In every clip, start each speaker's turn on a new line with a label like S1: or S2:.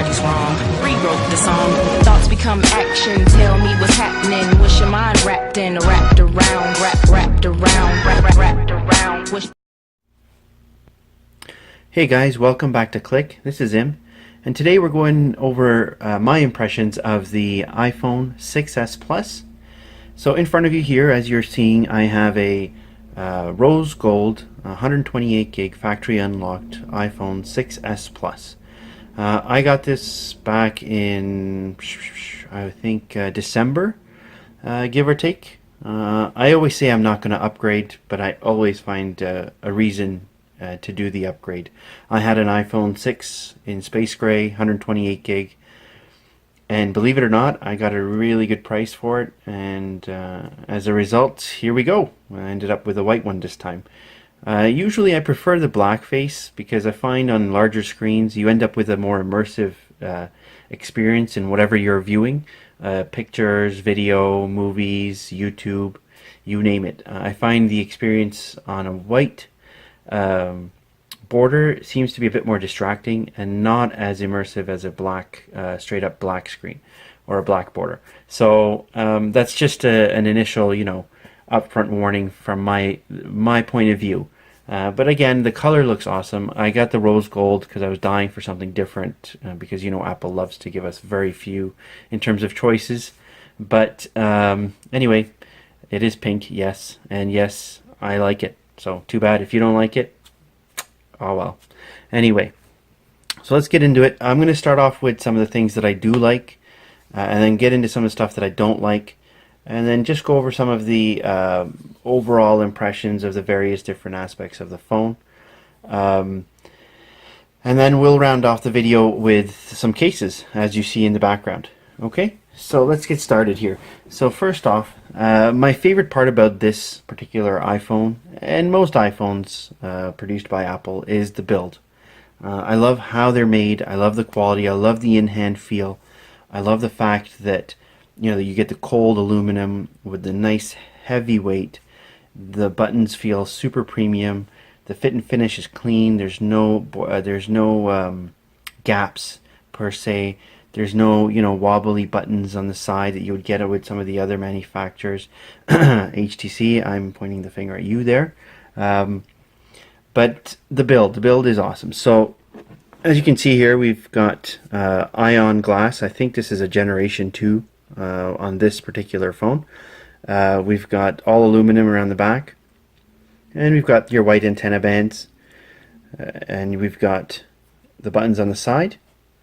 S1: everybody's wrong. Rewrote the song. Thoughts become action. Tell me what's happening. What's your mind wrapped in? Wrapped around. Wrapped around. Wrapped around.
S2: Hey guys, welcome back to Click. This is Im, and today we're going over my impressions of the iPhone 6s Plus. So in front of you here, as you're seeing, I have a rose gold 128 gig factory unlocked iPhone 6s Plus. I got this back in I think December, give or take. I always say I'm not going to upgrade, but I always find a reason to do the upgrade. I had an iPhone 6 in space gray, 128 gig, and believe it or not, I got a really good price for it, and as a result, here we go. I ended up with a white one this time. Usually I prefer the black face because I find on larger screens you end up with a more immersive experience in whatever you're viewing. Pictures, video, movies, YouTube, you name it. I find the experience on a white border seems to be a bit more distracting and not as immersive as a black, straight up black screen or a black border. So that's just an initial, upfront warning from my point of view. But again, the color looks awesome. I got the rose gold because I was dying for something different because Apple loves to give us very few in terms of choices. But anyway, it is pink, yes, and yes, I like it. So too bad if you don't like it. Oh well. Anyway, so let's get into it. I'm going to start off with some of the things that I do like, and then get into some of the stuff that I don't like, and then just go over some of the overall impressions of the various different aspects of the phone. And then we'll round off the video with some cases, as you see in the background. Okay? So let's get started here. So first off, my favorite part about this particular iPhone, and most iPhones produced by Apple, is the build. I love how they're made. I love the quality. I love the in-hand feel. I love the fact that you get the cold aluminum with the nice heavy weight. The buttons feel super premium. The fit and finish is clean. There's no gaps per se. There's no, wobbly buttons on the side that you would get with some of the other manufacturers. HTC, I'm pointing the finger at you there. But the build is awesome. So, as you can see here, we've got ion glass. I think this is a generation 2 on this particular phone. We've got all aluminum around the back. And we've got your white antenna bands. And we've got the buttons on the side.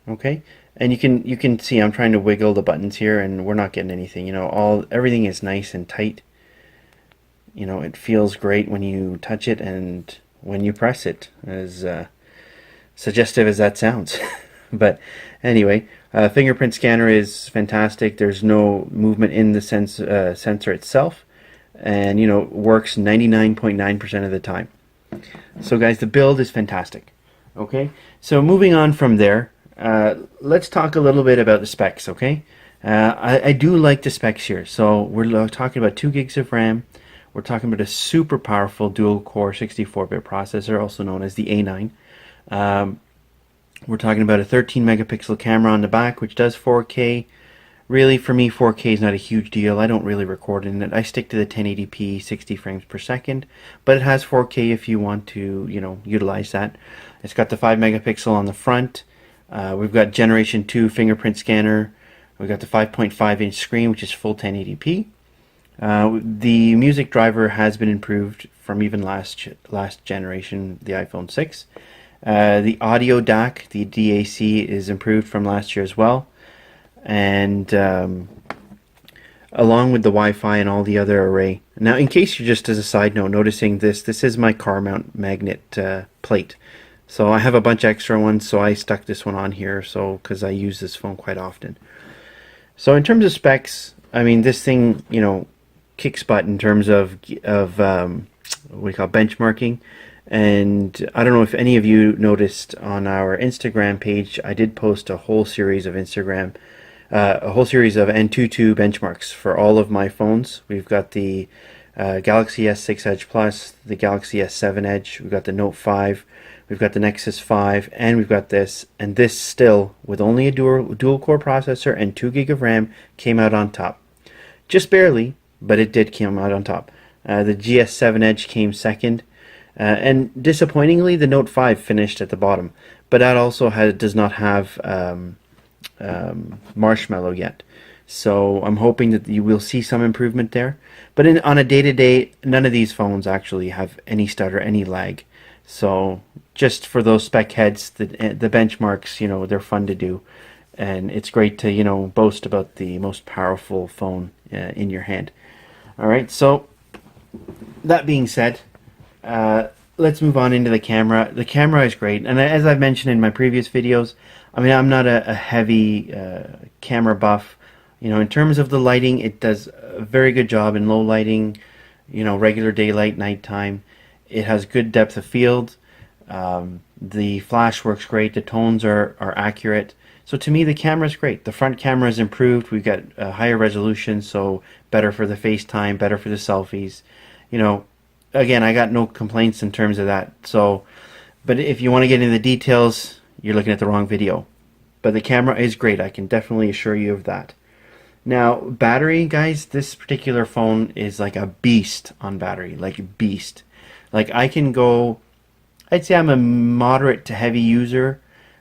S2: Okay. And you can see I'm trying to wiggle the buttons here, and we're not getting anything. Everything is nice and tight. It feels great when you touch it and when you press it, as suggestive as that sounds. But anyway, fingerprint scanner is fantastic. There's no movement in the sensor itself, and works 99.9% of the time. So guys, the build is fantastic. Okay, so moving on from there. Let's talk a little bit about the specs, okay? I do like the specs here. So we're talking about 2 gigs of RAM. We're talking about a super powerful dual-core 64-bit processor, also known as the A9. We're talking about a 13-megapixel camera on the back, which does 4K. Really, for me, 4K is not a huge deal. I don't really record in it. I stick to the 1080p, 60 frames per second. But it has 4K if you want to, utilize that. It's got the 5-megapixel on the front. We've got generation 2 fingerprint scanner. We've got the 5.5-inch screen, which is full 1080p. The music driver has been improved from even last generation, the iPhone 6. The audio DAC, the DAC, is improved from last year as well. And along with the Wi-Fi and all the other array. Now, in case you're just as a side note noticing this is my car mount magnet plate. So I have a bunch of extra ones, so I stuck this one on here because I use this phone quite often. So in terms of specs, I mean, this thing, kicks butt in terms of what we call benchmarking. And I don't know if any of you noticed on our Instagram page, I did post a whole series of Antutu benchmarks for all of my phones. We've got the Galaxy S6 Edge Plus, the Galaxy S7 Edge, we've got the Note 5, we've got the Nexus 5, and we've got this, and this still, with only a dual core processor and 2 gig of RAM, came out on top. Just barely, but it did come out on top. The GS7 Edge came second, and disappointingly, the Note 5 finished at the bottom. But that also does not have Marshmallow yet. So I'm hoping that you will see some improvement there. But on a day-to-day, none of these phones actually have any stutter, any lag. So just for those spec heads, the benchmarks, you know, they're fun to do. And it's great to, you know, boast about the most powerful phone in your hand. All right, so that being said, let's move on into the camera. The camera is great. And as I've mentioned in my previous videos, I mean, I'm not a heavy camera buff. You know, in terms of the lighting, it does a very good job in low lighting, you know, regular daylight, nighttime. It has good depth of field. The flash works great. The tones are accurate. So to me, the camera is great. The front camera is improved. We've got a higher resolution, so better for the FaceTime, better for the selfies. You know, again, I got no complaints in terms of that. So, but if you want to get into the details, you're looking at the wrong video. But the camera is great. I can definitely assure you of that. Now, battery, guys, this particular phone is like a beast on battery, like a beast. Like I can go, I'd say I'm a moderate to heavy user,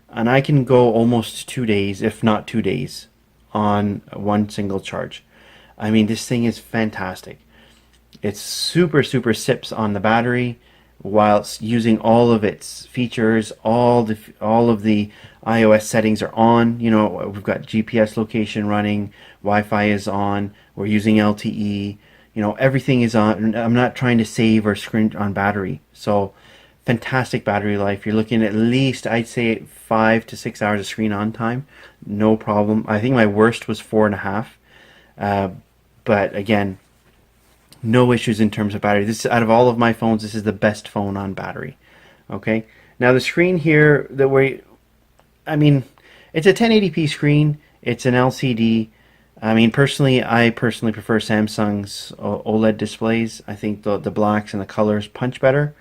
S2: and I can go almost 2 days, if not 2 days, on one single charge. I mean, this thing is fantastic. It's super sips on the battery, whilst using all of its features. All of the iOS settings are on. You know, we've got GPS location running, Wi-Fi is on, we're using LTE, you know, everything is on. I'm not trying to save or scrimp on battery. So fantastic battery life. You're looking at least, I'd say, 5 to 6 hours of screen on time, no problem. I think my worst was 4.5, but again, no issues in terms of battery. This, out of all of my phones, this is the best phone on battery. Okay, now the screen here, I mean, it's a 1080p screen. It's an LCD. I mean, I personally prefer Samsung's OLED displays. I think the blacks and the colors punch better,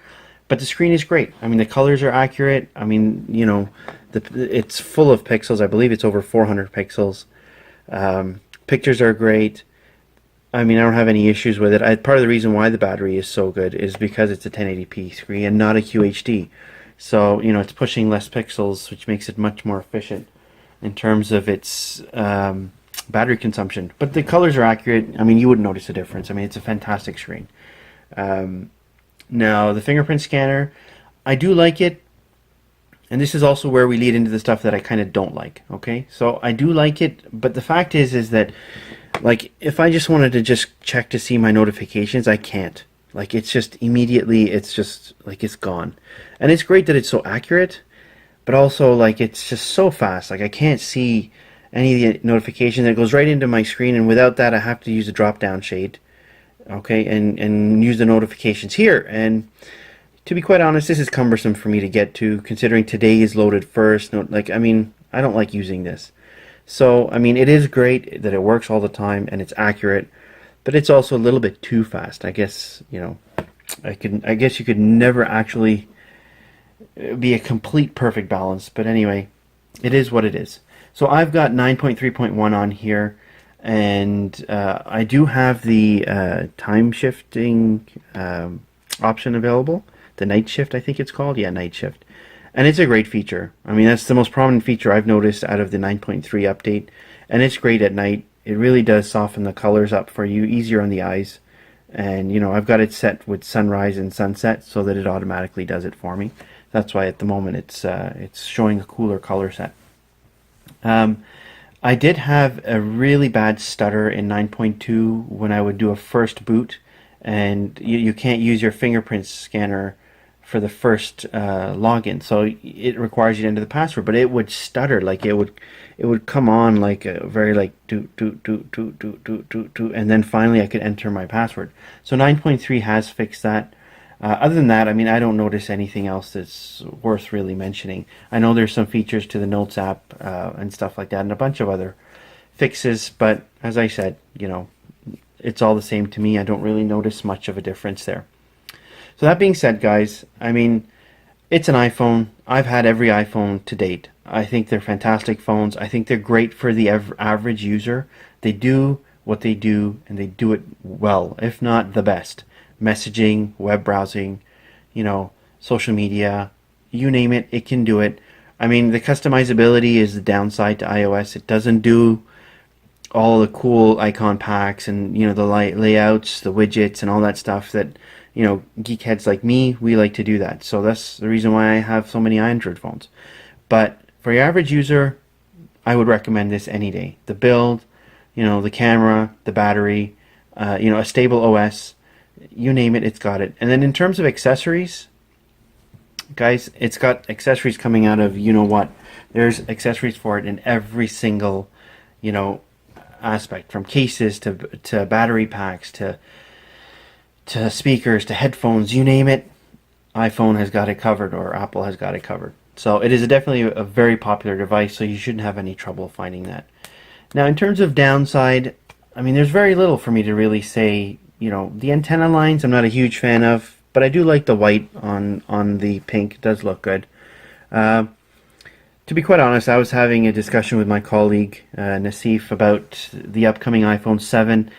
S2: but the screen is great. I mean, the colors are accurate. I mean, you know, it's full of pixels. I believe it's over 400 pixels. Pictures are great. I mean, I don't have any issues with it. Part of the reason why the battery is so good is because it's a 1080p screen and not a QHD. So, you know, it's pushing less pixels, which makes it much more efficient in terms of its battery consumption. But the colors are accurate. I mean, you wouldn't notice a difference. I mean, it's a fantastic screen. Now, the fingerprint scanner, I do like it. And this is also where we lead into the stuff that I kind of don't like. Okay, so I do like it, but the fact is that, like, if I just wanted to just check to see my notifications, I can't. Like, it's just immediately, it's just like it's gone. And it's great that it's so accurate, but also, like, it's just so fast. Like, I can't see any of the notifications. It goes right into my screen, and without that, I have to use a drop-down shade, okay, and use the notifications here. And to be quite honest, this is cumbersome for me to get to, considering today is loaded first. Like, I mean, I don't like using this. So, I mean, it is great that it works all the time and it's accurate, but it's also a little bit too fast. I guess, you know, I guess you could never actually be a complete perfect balance, but anyway, it is what it is. So I've got 9.3.1 on here, and I do have the time shifting option available. The night shift, I think it's called. Yeah, night shift. And it's a great feature. I mean, that's the most prominent feature I've noticed out of the 9.3 update. And it's great at night. It really does soften the colors up for you, easier on the eyes. And, you know, I've got it set with sunrise and sunset so that it automatically does it for me. That's why at the moment it's showing a cooler color set. I did have a really bad stutter in 9.2 when I would do a first boot. And you can't use your fingerprint scanner for the first login, so it requires you to enter the password. But it would stutter, like it would come on like a very like do, and then finally I could enter my password. So 9.3 has fixed that. Other than that, I mean, I don't notice anything else that's worth really mentioning. I know there's some features to the Notes app and stuff like that, and a bunch of other fixes. But as I said, you know, it's all the same to me. I don't really notice much of a difference there. So that being said, guys, I mean, It's an iPhone. I've had every iPhone to date. I think they're fantastic phones. I think they're great for the average user. They do what they do, and they do it well, if not the best. Messaging, web browsing, social media, you name it, it can do it. I mean, the customizability is the downside to iOS. It doesn't do all the cool icon packs and the layouts, the widgets, and all that stuff that geekheads like me, we like to do that. So that's the reason why I have so many Android phones. But for your average user, I would recommend this any day. The build, the camera, the battery, a stable OS, you name it, it's got it. And then in terms of accessories, guys, it's got accessories coming out of what. There's accessories for it in every single, aspect, from cases to battery packs to speakers to headphones, you name it. iPhone has got it covered, or Apple has got it covered. So it is definitely a very popular device, so you shouldn't have any trouble finding that. Now, in terms of downside, I mean, there's very little for me to really say. The antenna lines I'm not a huge fan of, but I do like the white on the pink. It does look good. To be quite honest, I was having a discussion with my colleague, Nassif, about the upcoming iPhone 7.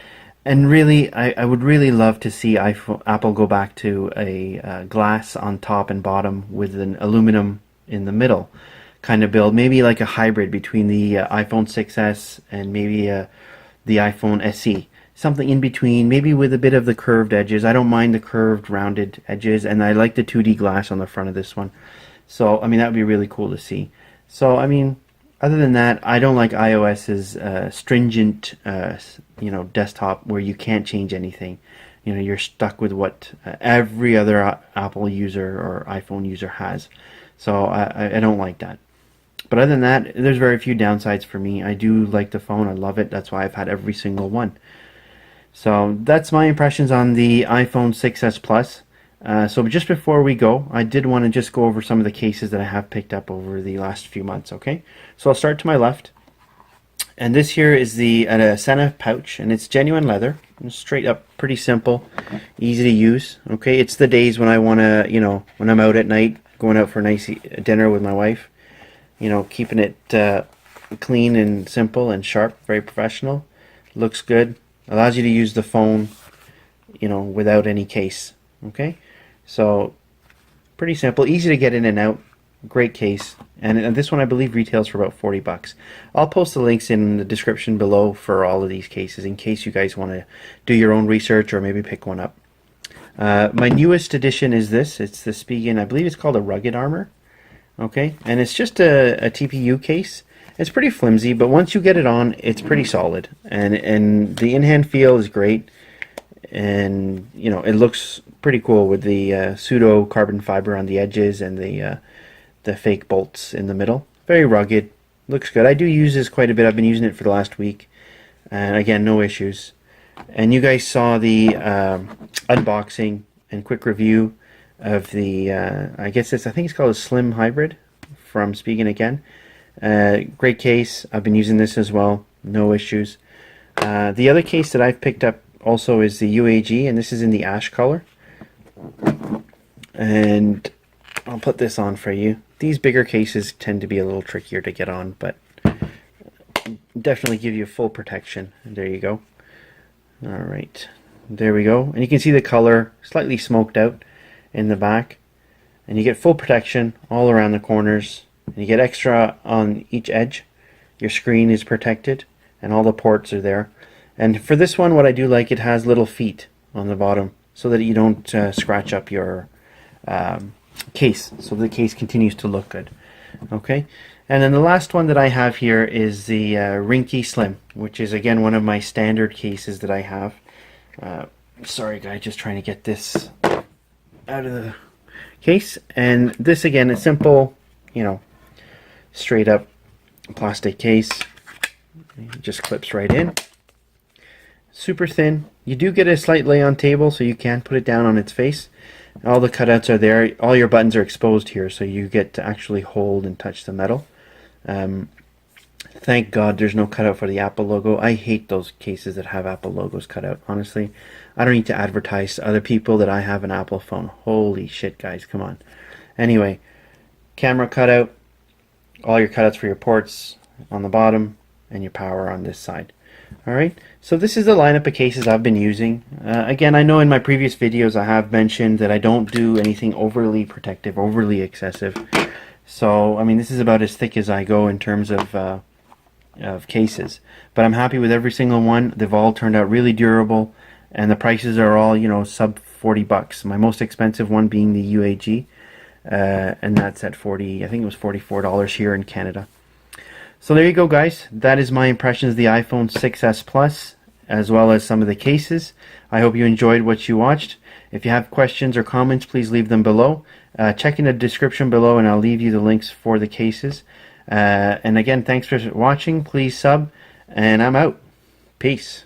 S2: And really, I would really love to see Apple go back to a glass on top and bottom with an aluminum in the middle kind of build. Maybe like a hybrid between the iPhone 6s and maybe the iPhone SE. Something in between, maybe with a bit of the curved edges. I don't mind the curved, rounded edges, and I like the 2D glass on the front of this one. So, I mean, that would be really cool to see. So, I mean, other than that, I don't like iOS's stringent, desktop where you can't change anything. You're stuck with what every other Apple user or iPhone user has. So I don't like that. But other than that, there's very few downsides for me. I do like the phone. I love it. That's why I've had every single one. So that's my impressions on the iPhone 6s Plus. So just before we go, I did want to just go over some of the cases that I have picked up over the last few months, okay? So I'll start to my left. And this here is the Sena Pouch, and it's genuine leather. Straight up, pretty simple, easy to use, okay? It's the days when I want to, when I'm out at night, going out for a nice dinner with my wife, keeping it clean and simple and sharp, very professional. Looks good. Allows you to use the phone, without any case, okay? So, pretty simple, easy to get in and out, great case. And this one I believe retails for about 40 bucks. I'll post the links in the description below for all of these cases in case you guys want to do your own research or maybe pick one up. My newest edition is this. It's the Spigen, I believe it's called a Rugged Armor, okay? And it's just a TPU case. It's pretty flimsy, but once you get it on, it's pretty solid. And the in-hand feel is great. And, it looks pretty cool with the pseudo carbon fiber on the edges and the fake bolts in the middle. Very rugged. Looks good. I do use this quite a bit. I've been using it for the last week. And again, no issues. And you guys saw the unboxing and quick review of the, I think it's called a Slim Hybrid from Spigen again. Great case. I've been using this as well. No issues. The other case that I've picked up also is the UAG, and this is in the ash color. And I'll put this on for you. These bigger cases tend to be a little trickier to get on, but definitely give you full protection. There you go. Alright, there we go. And you can see the color slightly smoked out in the back. And you get full protection all around the corners. And you get extra on each edge. Your screen is protected and all the ports are there. And for this one, what I do like, it has little feet on the bottom so that you don't scratch up your case. So the case continues to look good. Okay. And then the last one that I have here is the Ringke Slim, which is again one of my standard cases that I have. Sorry guys, just trying to get this out of the case. And this again is simple, straight up plastic case. It just clips right in. Super thin. You do get a slight lay on table, so you can put it down on its face. All the cutouts are there. All your buttons are exposed here, so you get to actually hold and touch the metal. Thank God there's no cutout for the Apple logo. I hate those cases that have Apple logos cut out. Honestly, I don't need to advertise to other people that I have an Apple phone. Holy shit, guys, come on. Anyway, camera cutout, all your cutouts for your ports on the bottom, and your power on this side. Alright, so this is the lineup of cases I've been using. Again, I know in my previous videos I have mentioned that I don't do anything overly protective, overly excessive. So, I mean, this is about as thick as I go in terms of cases. But I'm happy with every single one. They've all turned out really durable, and the prices are all, you know, sub 40 bucks. My most expensive one being the UAG, and that's at 40, I think it was $44 here in Canada. So there you go, guys. That is my impressions of the iPhone 6s Plus, as well as some of the cases. I hope you enjoyed what you watched. If you have questions or comments, please leave them below. Check in the description below, and I'll leave you the links for the cases. And again, thanks for watching. Please sub, and I'm out. Peace.